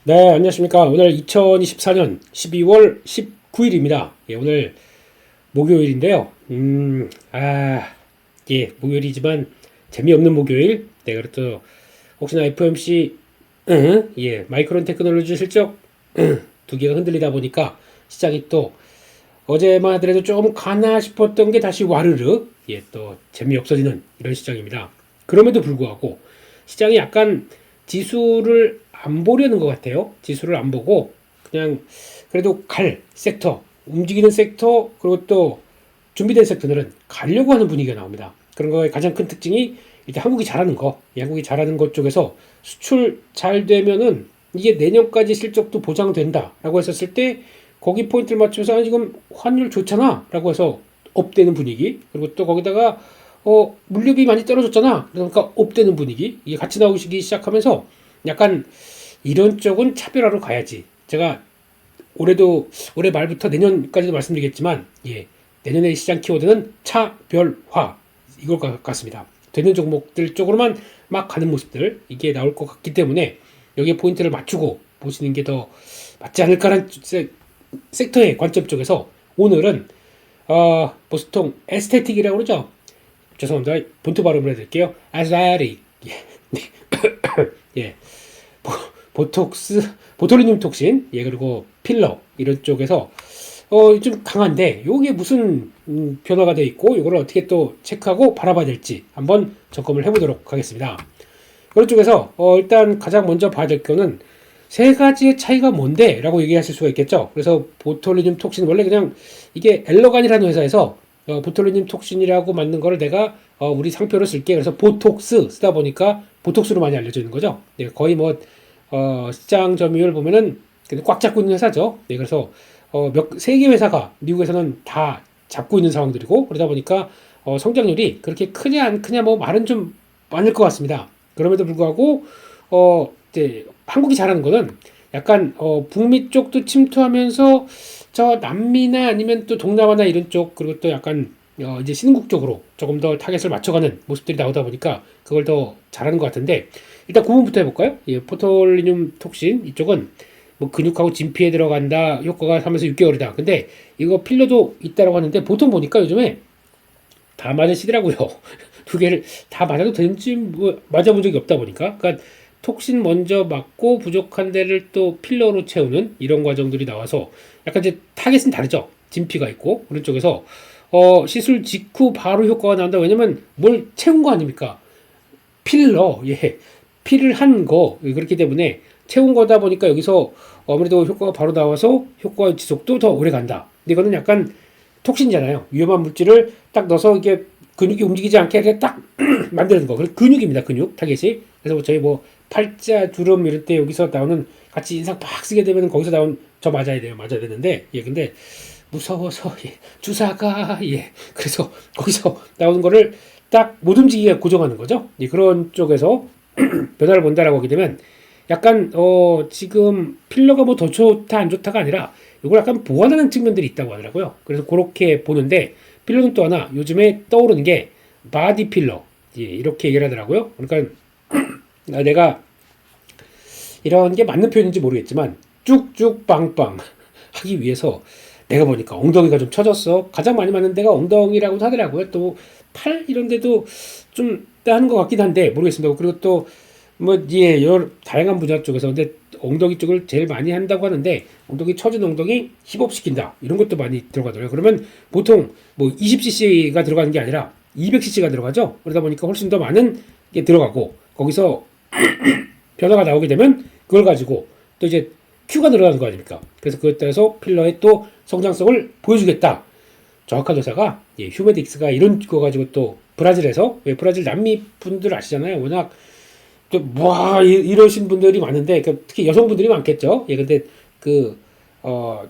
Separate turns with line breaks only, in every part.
네, 안녕하십니까. 오늘 2024년 12월 19일입니다. 예, 오늘 목요일인데요. 예, 목요일이지만 재미없는 목요일. 네, 그렇죠. 혹시나 FOMC, 예, 마이크론 테크놀로지 실적, 두 개가 흔들리다 보니까 시장이 또 어제만 하더라도 좀 가나 싶었던 게 다시 와르르, 예, 또 재미없어지는 이런 시장입니다. 그럼에도 불구하고 시장이 약간 지수를 안 보려는 것 같아요. 지수를 안 보고 그냥 그래도 갈 섹터, 움직이는 섹터, 그리고 또 준비된 섹터들은 가려고 하는 분위기가 나옵니다. 그런 거의 가장 큰 특징이 일단 한국이 잘하는 거, 한국이 잘하는 것 쪽에서 수출 잘 되면은 이게 내년까지 실적도 보장된다라고 했었을 때 거기 포인트를 맞추면서 지금 환율 좋잖아 라고 해서 업되는 분위기, 그리고 또 거기다가 물류비 많이 떨어졌잖아 그러니까 업되는 분위기, 이게 같이 나오기 시작하면서 약간 이런 쪽은 차별화로 가야지. 제가 올해 말부터 내년까지도 말씀드리겠지만, 예, 내년의 시장 키워드는 차별화, 이걸 것 같습니다. 되는 종목들 쪽으로만 막 가는 모습들, 이게 나올 것 같기 때문에 여기에 포인트를 맞추고 보시는 게 더 맞지 않을까라는 섹터의 관점 쪽에서 오늘은 보통 에스테틱이라고 그러죠. 죄송합니다. 본토 발음을 해드릴게요. 아스테틱. 예. 보톡스, 보톨리늄 톡신, 예, 그리고 필러, 이런 쪽에서, 좀 강한데, 요게 무슨, 변화가 되어 있고, 이걸 어떻게 또 체크하고 바라봐야 될지 한번 점검을 해보도록 하겠습니다. 그런 쪽에서, 일단 가장 먼저 봐야 될 거는, 세 가지의 차이가 뭔데? 라고 얘기하실 수가 있겠죠. 그래서 보톨리늄 톡신, 원래 그냥 이게 엘러간이라는 회사에서 보톨리늄 톡신이라고 만든 거를 내가 우리 상표로 쓸게. 그래서 보톡스 쓰다 보니까 보톡스로 많이 알려져 있는 거죠. 네, 거의 뭐 시장 점유율 보면은 꽉 잡고 있는 회사죠. 네, 그래서 세 개 회사가 미국에서는 다 잡고 있는 상황들이고, 그러다 보니까 성장률이 그렇게 크냐 안 크냐 뭐 말은 좀 많을 것 같습니다. 그럼에도 불구하고 이제 한국이 잘하는 거는 약간 북미 쪽도 침투하면서 저 남미나 아니면 또 동남아나 이런 쪽, 그리고 또 약간 이제 신흥국 쪽으로 조금 더 타겟을 맞춰가는 모습들이 나오다 보니까 그걸 더 잘하는 것 같은데, 일단 구분부터 해볼까요? 예, 포톨리늄 톡신 이쪽은 뭐 근육하고 진피에 들어간다, 효과가 3에서 6개월이다. 근데 이거 필러도 있다라고 하는데 보통 보니까 요즘에 다 맞으시더라고요. 두 개를 다 맞아도 되는지 뭐 맞아본 적이 없다 보니까, 그러니까 톡신 먼저 맞고 부족한 데를 또 필러로 채우는 이런 과정들이 나와서 약간 이제 타겟은 다르죠. 진피가 있고 그런 쪽에서 시술 직후 바로 효과가 나온다. 왜냐면 뭘 채운 거 아닙니까? 필러, 예, 필을 한 거, 그렇기 때문에 채운 거다 보니까 여기서 아무래도 효과가 바로 나와서 효과 지속도 더 오래 간다. 근데 이거는 약간 톡신이잖아요. 위험한 물질을 딱 넣어서 이게 근육이 움직이지 않게 딱 만드는 거. 그 근육입니다. 근육 타겟이. 그래서 저희 뭐 팔자, 주름 이럴 때 여기서 나오는 같이 인상 팍 쓰게 되면 거기서 나온 저 맞아야 돼요. 맞아야 되는데, 예, 근데 무서워서, 예, 주사가, 예, 그래서 거기서 나오는 거를 딱 못 움직이게 고정하는 거죠. 예, 그런 쪽에서 변화를 본다라고 하게 되면 약간 지금 필러가 뭐 더 좋다 안 좋다가 아니라 이걸 약간 보완하는 측면들이 있다고 하더라고요. 그래서 그렇게 보는데, 필러는 또 하나 요즘에 떠오르는 게 바디 필러, 예, 이렇게 얘기를 하더라고요. 그러니까 내가 이런 게 맞는 표현인지 모르겠지만 쭉쭉 빵빵 하기 위해서 내가 보니까 엉덩이가 좀 처졌어. 가장 많이 맞는 데가 엉덩이라고 하더라고요. 또 팔 이런 데도 좀 하는 것 같긴 한데 모르겠습니다. 그리고 또 뭐, 예, 여러 다양한 분야 쪽에서 근데 엉덩이 쪽을 제일 많이 한다고 하는데, 엉덩이 처진 엉덩이 힙업시킨다 이런 것도 많이 들어가더라고요. 그러면 보통 뭐 20cc가 들어가는 게 아니라 200cc가 들어가죠. 그러다 보니까 훨씬 더 많은 게 들어가고, 거기서 변화가 나오게 되면 그걸 가지고 또 이제 Q가 들어가는 거 아닙니까? 그래서 그것 따라서 필러의 또 성장성을 보여주겠다. 정확한 회사가, 예, 휴메딕스가 이런 거 가지고 또 브라질에서, 예, 브라질 남미 분들 아시잖아요. 워낙 또뭐 이러신 분들이 많은데, 그러니까 특히 여성분들이 많겠죠. 예, 근데 그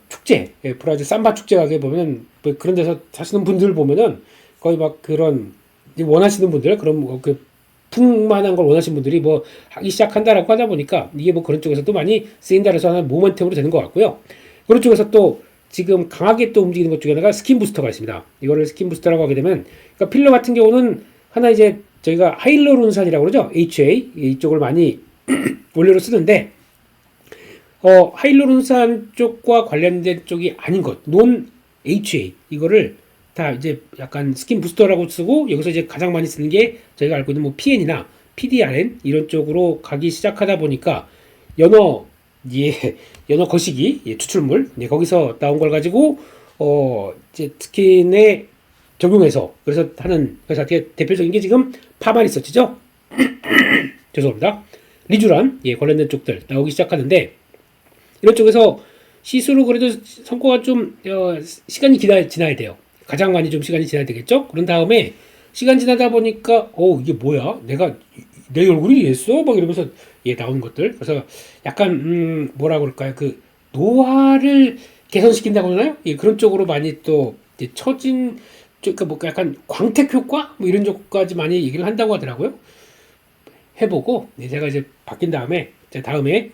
축제, 예, 브라질 삼바 축제 가게 보면 뭐 그런 데서 사시는 분들 보면은 거의 막 그런 원하시는 분들, 그런 그 풍만한 걸 원하시는 분들이 뭐 하기 시작한다라고 하다 보니까 이게 뭐 그런 쪽에서 또 많이 쓰인다 해서 하나 모멘텀으로 되는 것 같고요. 그런 쪽에서 또 지금 강하게 또 움직이는 것 중에 하나가 스킨 부스터가 있습니다. 이거를 스킨 부스터라고 하게 되면, 그러니까 필러 같은 경우는 하나 이제 저희가 하이루론산이라고 그러죠. HA 이쪽을 많이 원료로 쓰는데, 하이알루론산 쪽과 관련된 쪽이 아닌 것, 논 HA 이거를 다 이제 약간 스킨 부스터라고 쓰고 여기서 이제 가장 많이 쓰는 게 저희가 알고 있는 뭐 PN이나 PDRN 이런 쪽으로 가기 시작하다 보니까 연어 연어 거시기 추출물 거기서 나온 걸 가지고 이제 스킨에 적용해서 그래서 하는 회사 대표적인 게 지금 파마리서치죠. 죄송합니다. 리쥬란 관련된 쪽들 나오기 시작하는데 이런 쪽에서 시스루 그래도 성과가 좀 시간이 지나야 돼요. 가장 많이 좀 시간이 지나야 되겠죠. 그런 다음에 시간 지나다 보니까 이게 뭐야? 내 얼굴이 이랬어? 막 이러면서 나오는 것들. 그래서 약간 뭐라 그럴까요? 그 노화를 개선시킨다고 하나요? 그런 쪽으로 많이 또 처진 그러니까 뭐 약간 광택 효과 뭐 이런 쪽까지 많이 얘기를 한다고 하더라고요. 해보고 제가 이제 바뀐 다음에 다음에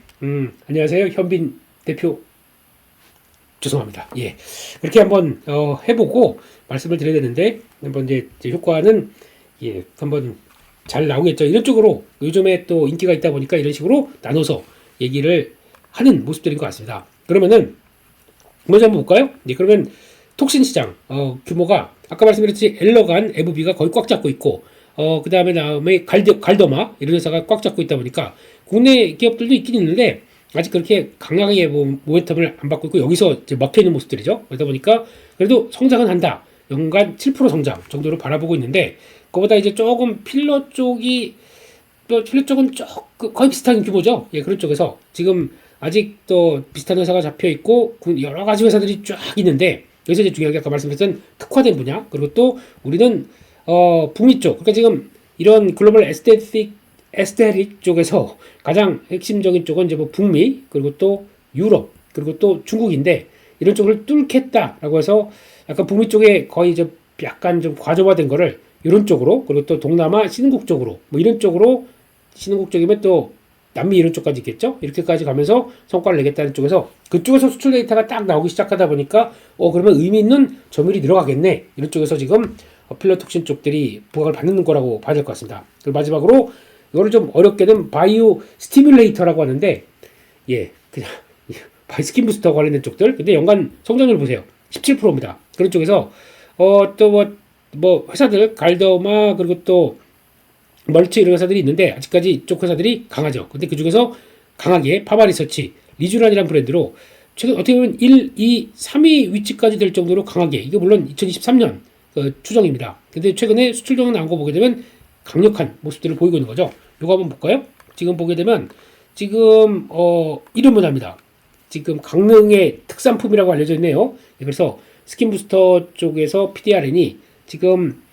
안녕하세요 현빈 대표 죄송합니다. 그렇게 한번 해보고 말씀을 드려야 되는데 한번 이제 효과는 한번 잘 나오겠죠. 이런 쪽으로 요즘에 또 인기가 있다 보니까 이런 식으로 나눠서 얘기를 하는 모습들인 것 같습니다. 그러면은 먼저 한번 볼까요? 그러면 톡신 시장 규모가 아까 말씀드렸듯이 엘러간 FB가 거의 꽉 잡고 있고 그 다음에 갈더마 이런 회사가 꽉 잡고 있다 보니까 국내 기업들도 있긴 있는데 아직 그렇게 강하게 모멘텀을 안 받고 있고 여기서 이제 먹혀있는 모습들이죠. 그러다 보니까 그래도 성장은 한다. 연간 7% 성장 정도로 바라보고 있는데 그거보다 이제 조금 필러 쪽이 또 필러 쪽은 거의 비슷한 규모죠. 그런 쪽에서 지금 아직 또 비슷한 회사가 잡혀 있고 여러 가지 회사들이 쫙 있는데 여기서 이제 중요하게 아까 말씀드렸던 특화된 분야 그리고 또 우리는 북미 쪽 그러니까 지금 이런 글로벌 에스테틱 쪽에서 가장 핵심적인 쪽은 이제 뭐 북미 그리고 또 유럽 그리고 또 중국인데 이런 쪽을 뚫겠다라고 해서 약간 북미 쪽에 거의 이제 약간 좀 과조화된 거를 이런 쪽으로 그리고 또 동남아 신흥국 쪽으로 뭐 이런 쪽으로 신흥국 쪽이면 또 남미 이런 쪽까지 있겠죠. 이렇게까지 가면서 성과를 내겠다는 쪽에서 그쪽에서 수출 데이터가 딱 나오기 시작하다 보니까 그러면 의미 있는 점유율이 늘어가겠네. 이런 쪽에서 지금 필러톡신 쪽들이 부각을 받는 거라고 봐야 될 것 같습니다. 그리고 마지막으로 이거를 좀 어렵게는 바이오 스티뮬레이터라고 하는데 그냥 스킨 부스터 관련된 쪽들 근데 연간 성장률 보세요. 17%입니다. 그런 쪽에서 또 뭐 회사들 갈더마 그리고 또 멀치 이런 회사들이 있는데 아직까지 이쪽 회사들이 강하죠. 근데 그 중에서 강하게 파마리서치, 리쥬란이라는 브랜드로 최근 어떻게 보면 1, 2, 3위 위치까지 될 정도로 강하게 이게 물론 2023년 추정입니다. 근데 최근에 수출 정책 나온 거 보게 되면 강력한 모습들을 보이고 있는 거죠. 이거 한번 볼까요? 지금 보게 되면 지금 이런 분야입니다. 지금 강릉의 특산품이라고 알려져 있네요. 그래서 스킨 부스터 쪽에서 PDRN이 지금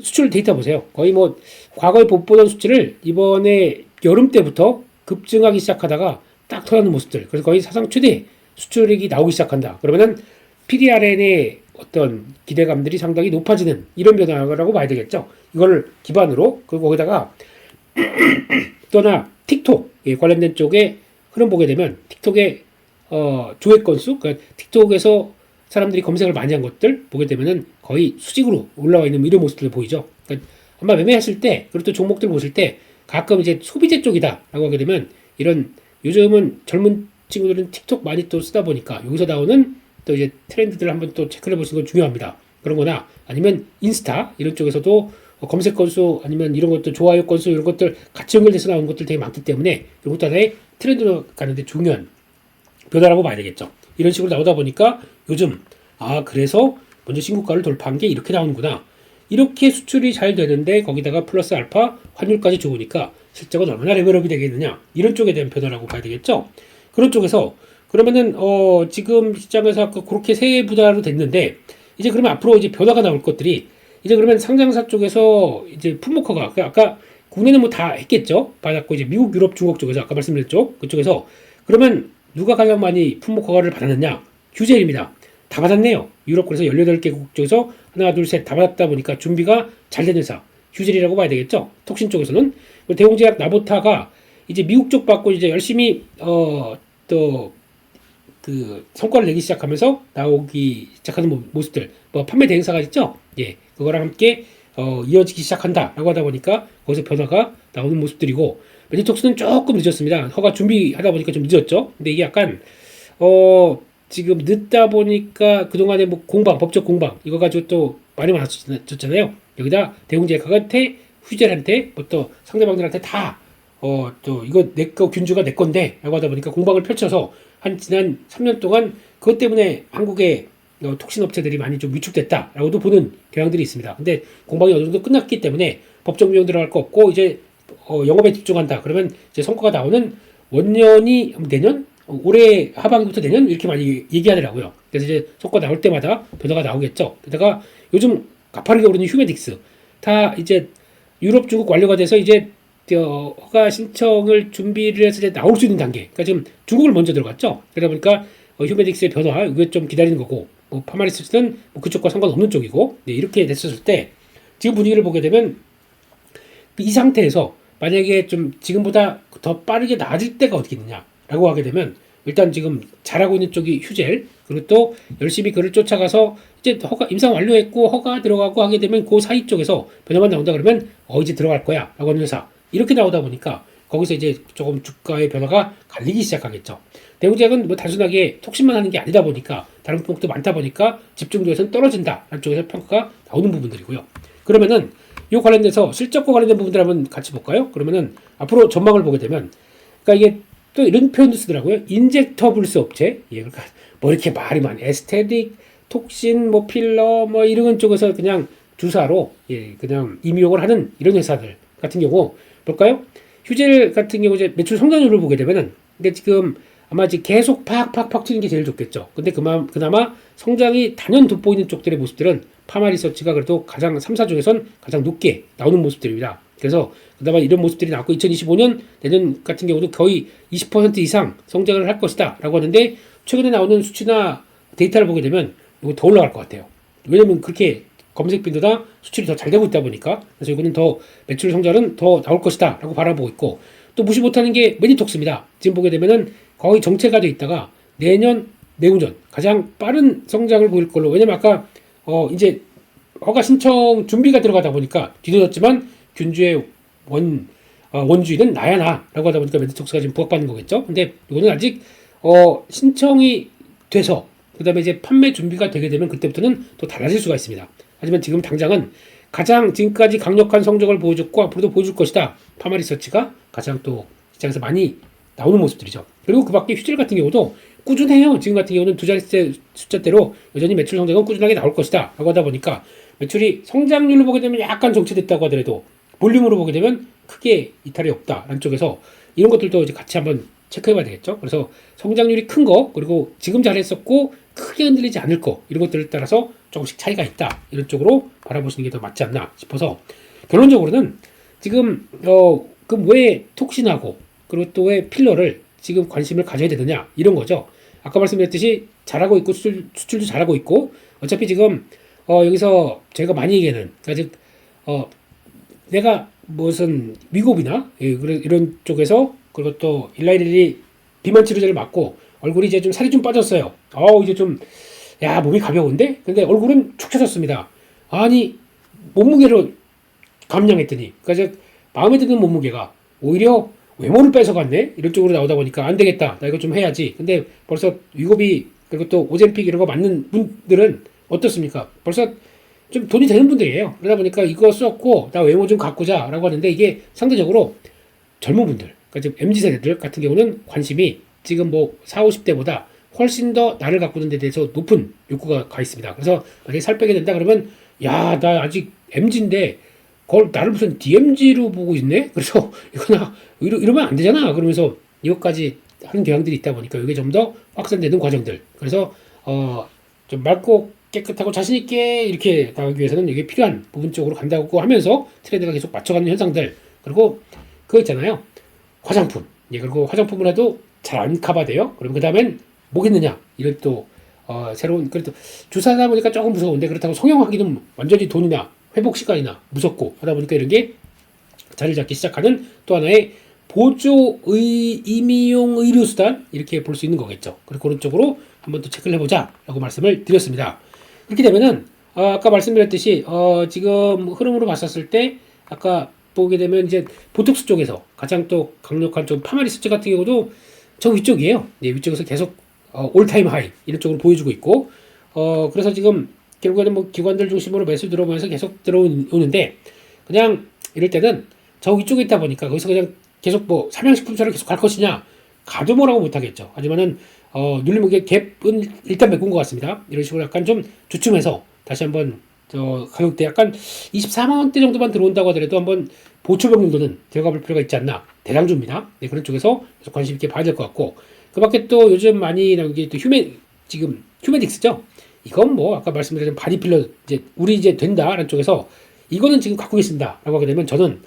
수출 데이터 보세요. 거의 뭐 과거에 못 보던 수치를 이번에 여름 때부터 급증하기 시작하다가 딱 터나는 모습들. 그래서 거의 사상 최대 수출액이 나오기 시작한다. 그러면은 PDRN의 어떤 기대감들이 상당히 높아지는 이런 변화라고 봐야 되겠죠. 이걸 기반으로 그리고 거기다가 또나 틱톡 관련된 쪽에 흐름 보게 되면 틱톡의 조회 건수, 그러니까 틱톡에서 사람들이 검색을 많이 한 것들 보게 되면은 거의 수직으로 올라와 있는 이런 모습들 보이죠. 그러니까 아마 매매하실 때 그리고 또 종목들 보실 때 가끔 이제 소비재 쪽이다라고 하게 되면 이런 요즘은 젊은 친구들은 틱톡 많이 또 쓰다 보니까 여기서 나오는 또 이제 트렌드들을 한번 또 체크해 보시는 건 중요합니다. 그런 거나 아니면 인스타 이런 쪽에서도 검색 건수 아니면 이런 것들 좋아요 건수 이런 것들 같이 연결돼서 나오는 것들 되게 많기 때문에 이것도 하나의 트렌드로 가는데 중요한 변화라고 봐야 되겠죠. 이런 식으로 나오다 보니까 요즘 그래서 먼저 신고가를 돌파한 게 이렇게 나오는구나. 이렇게 수출이 잘 되는데 거기다가 플러스 알파 환율까지 좋으니까 실적은 얼마나 레벨업이 되겠느냐. 이런 쪽에 대한 변화라고 봐야 되겠죠. 그런 쪽에서 그러면은 지금 시장에서 그렇게 세 분야로 됐는데 이제 그러면 앞으로 이제 변화가 나올 것들이 이제 그러면 상장사 쪽에서 이제 품목화가 아까 국내는 뭐 다 했겠죠. 받았고 이제 미국, 유럽, 중국 쪽에서 아까 말씀드렸죠. 그쪽에서 그러면 누가 가장 많이 품목허가를 받았느냐? 휴젤입니다. 다 받았네요. 유럽 그래서 18개국 쪽에서 하나, 둘, 셋 다 받았다 보니까 준비가 잘 된 회사. 휴젤이라고 봐야 되겠죠. 톡신 쪽에서는 대웅제약 나보타가 이제 미국 쪽 받고 이제 열심히 또 그 성과를 내기 시작하면서 나오기 시작하는 모습들. 뭐 판매 대행사가 있죠. 그거랑 함께 이어지기 시작한다라고 하다 보니까 거기서 변화가 나오는 모습들이고 메디톡스는 조금 늦었습니다. 허가 준비하다 보니까 좀 늦었죠. 근데 이게 약간 지금 늦다 보니까 그동안에 뭐 공방, 법적 공방 이거 가지고 또 많이 많아졌잖아요. 여기다 대웅제약한테 휴젤한테 뭐 또 상대방들한테 다 또 이거 내 거 균주가 내 건데 라고 하다 보니까 공방을 펼쳐서 한 지난 3년 동안 그것 때문에 한국의 톡신 업체들이 많이 좀 위축됐다라고도 보는 경향들이 있습니다. 근데 공방이 어느 정도 끝났기 때문에 법적 비용 들어갈 거 없고 이제 영업에 집중한다. 그러면 이제 성과가 나오는 원년이 내년 올해 하반기부터 내년 이렇게 많이 얘기하더라고요. 그래서 이제 성과 나올 때마다 변화가 나오겠죠. 게다가 요즘 가파르게 오르는 휴메딕스 다 이제 유럽, 중국 완료가 돼서 이제 허가 신청을 준비를 해서 이제 나올 수 있는 단계. 그러니까 지금 중국을 먼저 들어갔죠. 그러다 보니까 휴메딕스의 변화 이거 좀 기다리는 거고, 뭐 파마리스는 뭐 그쪽과 상관없는 쪽이고, 네, 이렇게 됐었을 때 지금 분위기를 보게 되면 이 상태에서 만약에 좀 지금보다 더 빠르게 나아질 때가 어디 있느냐라고 하게 되면 일단 지금 잘하고 있는 쪽이 휴젤, 그리고 또 열심히 그를 쫓아가서 이제 허가 임상 완료했고 허가 들어가고 하게 되면 그 사이 쪽에서 변화만 나온다 그러면 이제 들어갈 거야 라고 하는 회사 이렇게 나오다 보니까 거기서 이제 조금 주가의 변화가 갈리기 시작하겠죠. 대우제약은 뭐 단순하게 톡신만 하는 게 아니다 보니까 다른 품목도 많다 보니까 집중도에서는 떨어진다 라는 쪽에서 평가가 나오는 부분들이고요. 그러면은 이 관련돼서 실적과 관련된 부분들 한번 같이 볼까요? 그러면은 앞으로 전망을 보게 되면 그러니까 이게 또 이런 표현도 쓰더라고요. 인젝터블스 업체. 예, 그러니까 뭐 이렇게 말이 많이 에스테틱, 톡신, 뭐 필러, 뭐 이런 쪽에서 그냥 주사로 예, 그냥 임용을 하는 이런 회사들 같은 경우 볼까요? 휴젤 같은 경우 이제 매출 성장률을 보게 되면은 근데 지금 아마 이제 계속 팍팍팍 튀는 게 제일 좋겠죠. 근데 그나마 성장이 단연 돋보이는 쪽들의 모습들은 파마리서치가 그래도 가장 3사 중에선 가장 높게 나오는 모습들입니다. 그래서 그나마 이런 모습들이 나왔고 2025년 내년 같은 경우도 거의 20% 이상 성장을 할 것이다 라고 하는데 최근에 나오는 수치나 데이터를 보게 되면 이거 더 올라갈 것 같아요. 왜냐면 그렇게 검색 빈도나 수출이 더 잘 되고 있다 보니까 그래서 이거는 더 매출 성장은 더 나올 것이다 라고 바라보고 있고 또 무시 못하는 게 메디톡스입니다. 지금 보게 되면은 거의 정체가 돼 있다가 내년 내후년 가장 빠른 성장을 보일 걸로 왜냐면 아까 이제 허가 신청 준비가 들어가다 보니까 뒤늦었지만 균주의 원주인은 나야 나라고 하다 보니까 메디톡스가 지금 부각받는 거겠죠. 근데 이거는 아직 신청이 돼서 그다음에 이제 판매 준비가 되게 되면 그때부터는 또 달라질 수가 있습니다. 하지만 지금 당장은 가장 지금까지 강력한 성적을 보여줬고 앞으로도 보여줄 것이다. 파마리서치가 가장 또 시장에서 많이 나오는 모습들이죠. 그리고 그 밖에 휴젤 같은 경우도 꾸준해요. 지금 같은 경우는 두 자릿수 숫자대로 여전히 매출 성장은 꾸준하게 나올 것이다 라고 하다 보니까 매출이 성장률로 보게 되면 약간 정체됐다고 하더라도 볼륨으로 보게 되면 크게 이탈이 없다라는 쪽에서 이런 것들도 이제 같이 한번 체크해봐야 되겠죠. 그래서 성장률이 큰 거 그리고 지금 잘했었고 크게 흔들리지 않을 거 이런 것들에 따라서 조금씩 차이가 있다 이런 쪽으로 바라보시는 게 더 맞지 않나 싶어서 결론적으로는 지금 그 왜 톡신하고 그리고 또 왜 필러를 지금 관심을 가져야 되느냐 이런 거죠. 아까 말씀드렸듯이 잘하고 있고 수출도 잘하고 있고 어차피 지금 여기서 제가 많이 얘기하는 그러니까 즉 내가 무슨 위고비나 이런 쪽에서 그리고 또 일라이릴이 비만 치료제를 맞고 얼굴이 이제 좀 살이 좀 빠졌어요. 이제 좀 몸이 가벼운데 근데 얼굴은 축 처졌습니다. 아니 몸무게로 감량했더니 그러니까 마음에 드는 몸무게가 오히려 외모를 뺏어갔네 이런 쪽으로 나오다 보니까 안 되겠다 나 이거 좀 해야지. 근데 벌써 위고비 그리고 또 오젬픽 이런 거 맞는 분들은 어떻습니까? 벌써 좀 돈이 되는 분들이에요. 그러다 보니까 이거 썼고 나 외모 좀 가꾸자 라고 하는데 이게 상대적으로 젊은 분들 그러니까 지금 MZ세대들 같은 경우는 관심이 지금 뭐 40, 50대보다 훨씬 더 나를 가꾸는 데 대해서 높은 욕구가 가 있습니다. 그래서 만약에 살 빼게 된다 그러면 나 아직 MZ인데 그걸 나를 무슨 DMZ로 보고 있네? 그래서 이거나 이러면 안 되잖아. 그러면서 이것까지 하는 경향들이 있다 보니까 이게 좀 더 확산되는 과정들. 그래서 좀 맑고 깨끗하고 자신 있게 이렇게 나가기 위해서는 이게 필요한 부분 쪽으로 간다고 하면서 트렌드가 계속 맞춰가는 현상들. 그리고 그거 있잖아요. 화장품. 그리고 화장품을 해도 잘 안 커버돼요. 그럼 그 다음엔 뭐겠느냐? 이런 또 새로운 그래도 주사하다 보니까 조금 무서운데 그렇다고 성형하기는 완전히 돈이나 회복 시간이나 무섭고 하다 보니까 이런 게 자리를 잡기 시작하는 또 하나의 보조 임의용 의료수단 이렇게 볼 수 있는 거겠죠. 그리고 그런 쪽으로 한번 또 체크를 해보자 라고 말씀을 드렸습니다. 그렇게 되면은 아까 말씀드렸듯이 지금 흐름으로 봤었을 때 아까 보게 되면 이제 보톡스 쪽에서 가장 또 강력한 좀 파마리스트 같은 경우도 저 위쪽이에요. 네, 위쪽에서 계속 올타임 하이 이런 쪽으로 보여주고 있고 그래서 지금 결국에는 뭐 기관들 중심으로 매수 들어오면서 계속 들어오는데 그냥 이럴 때는 저 위쪽에 있다 보니까 거기서 그냥 계속 뭐 삼양식품처럼 계속 갈 것이냐 가도 뭐라고 못하겠죠. 하지만은 눌리면 갭은 일단 메꾼 것 같습니다. 이런 식으로 약간 좀 주춤해서 다시 한번 가격대 약간 24만 원대 정도만 들어온다고 하더라도 한번 보초병 정도는 들어가 볼 필요가 있지 않나. 대장주입니다. 네, 그런 쪽에서 계속 관심 있게 봐야 될 것 같고 그 밖에 또 요즘 많이 나온 게 또 지금 휴메딕스죠. 이건 뭐 아까 말씀드린 바디필러 이제 우리 이제 된다라는 쪽에서 이거는 지금 갖고 계신다 라고 하게 되면 저는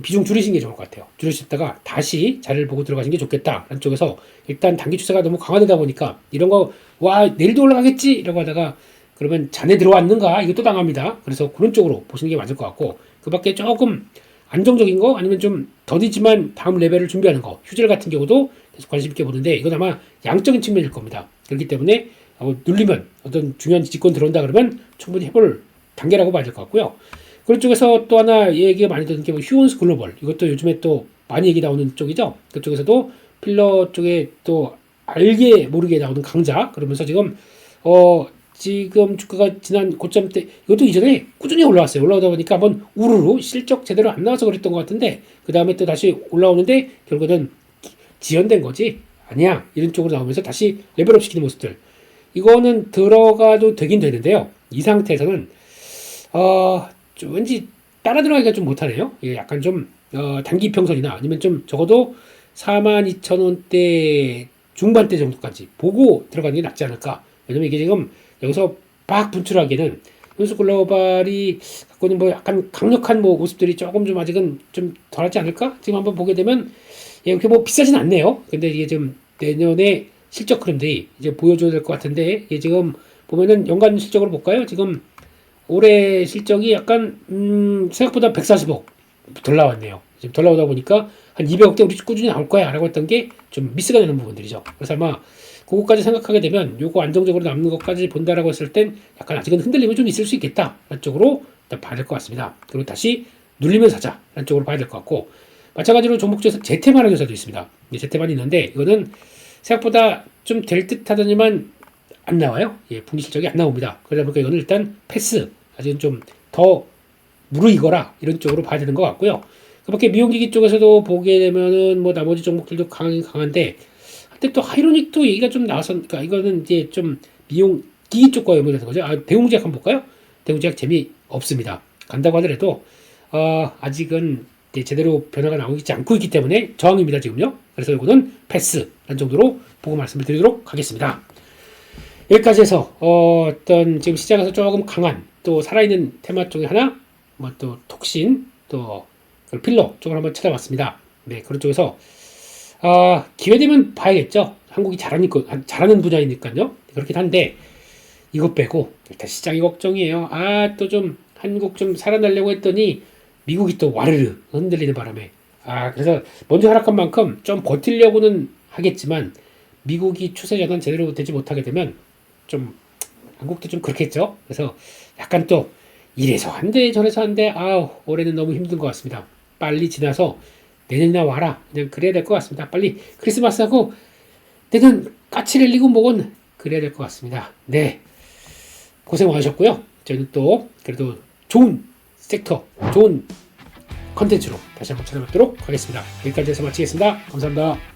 비중 줄이시는 게 좋을 것 같아요. 줄이셨다가 다시 자리를 보고 들어가시는 게 좋겠다라는 쪽에서 일단 단기 추세가 너무 강화되다 보니까 이런 거 와 내일도 올라가겠지 이라고 하다가 그러면 잔에 들어왔는가 이것도 당합니다. 그래서 그런 쪽으로 보시는 게 맞을 것 같고 그 밖에 조금 안정적인 거 아니면 좀 더디지만 다음 레벨을 준비하는 거 휴젤 같은 경우도 계속 관심 있게 보는데 이건 아마 양적인 측면일 겁니다. 그렇기 때문에 눌리면 어떤 중요한 직권 들어온다 그러면 충분히 해볼 단계라고 봐야 될 것 같고요. 그런 쪽에서 또 하나 얘기가 많이 되는 게 뭐 휴온스 글로벌 이것도 요즘에 또 많이 얘기 나오는 쪽이죠. 그쪽에서도 필러 쪽에 또 알게 모르게 나오는 강자 그러면서 지금 지금 주가가 지난 고점 때 이것도 이전에 꾸준히 올라왔어요. 올라오다 보니까 한번 우르르 실적 제대로 안 나와서 그랬던 것 같은데 그 다음에 또 다시 올라오는데 결국은 지연된 거지 아니야 이런 쪽으로 나오면서 다시 레벨업 시키는 모습들 이거는 들어가도 되긴 되는데요. 이 상태에서는 좀 왠지 따라 들어가기가 좀 못하네요. 이게 약간 좀 단기 평선이나 아니면 좀 적어도 42,000원대 중반대 정도까지 보고 들어가는 게 낫지 않을까. 왜냐면 이게 지금 여기서 막 분출하기에는 현수 글로벌이 갖고 있는 뭐 약간 강력한 뭐 모습들이 조금 좀 아직은 좀 덜하지 않을까? 지금 한번 보게 되면 이렇게 뭐 비싸진 않네요. 근데 이게 좀 내년에 실적 흐름들이 이제 보여줘야 될 것 같은데 이게 지금 보면은 연간 실적으로 볼까요? 지금 올해 실적이 약간 생각보다 140억 덜 나왔네요. 지금 덜 나오다 보니까 한 200억대 우리 꾸준히 나올 거야 라고 했던 게 좀 미스가 되는 부분들이죠. 그래서 아마 그거까지 생각하게 되면 요거 안정적으로 남는 것까지 본다라고 했을 땐 약간 아직은 흔들림이 좀 있을 수 있겠다 라는 쪽으로 일단 봐야 될 것 같습니다. 그리고 다시 눌리면 사자 라는 쪽으로 봐야 될 것 같고 마찬가지로 종목 중에서 제테마라는 회사도 있습니다. 제테만이 있는데 이거는 생각보다 좀 될 듯 하더니만 안 나와요. 예, 분기 실적이 안 나옵니다. 그러다 보니까 이거는 일단 패스 아직은 좀 더 무르익어라 이런 쪽으로 봐야 되는 것 같고요. 그 밖에 미용기기 쪽에서도 보게 되면은 뭐 나머지 종목들도 강한데 한때 또 하이로닉도 얘기가 좀 나와서 그러니까 이거는 이제 좀 미용기기 쪽과 연관되는 거죠. 대웅제약 한번 볼까요? 대웅제약 재미없습니다. 간다고 하더라도 아직은 제대로 변화가 나오지 않고 있기 때문에 저항입니다 지금요. 그래서 이거는 패스라는 정도로 보고 말씀을 드리도록 하겠습니다. 여기까지 해서 어떤 지금 시장에서 조금 강한 또 살아있는 테마 쪽에 하나 뭐 또 톡신 또 필러 쪽을 한번 찾아봤습니다. 네, 그런 쪽에서 기회 되면 봐야겠죠. 한국이 잘하는 분야이니까요. 그렇긴 한데 이것 빼고 일단 시장이 걱정이에요. 또 좀 한국 좀 살아나려고 했더니 미국이 또 와르르 흔들리는 바람에 그래서 먼저 하락한 만큼 좀 버틸려고는 하겠지만 미국이 추세 전환 제대로 되지 못하게 되면 좀 한국도 좀 그렇겠죠. 그래서 약간 또 이래서 한대 저래서 한대 올해는 너무 힘든 것 같습니다. 빨리 지나서 내년이나 와라 그냥 그래야 될 것 같습니다. 빨리 크리스마스하고 내년 까치 랠리고 뭐건 그래야 될 것 같습니다. 네, 고생 많으셨고요. 저희는 또 그래도 좋은 섹터 좋은 컨텐츠로 다시 한번 찾아뵙도록 하겠습니다. 여기까지 해서 마치겠습니다. 감사합니다.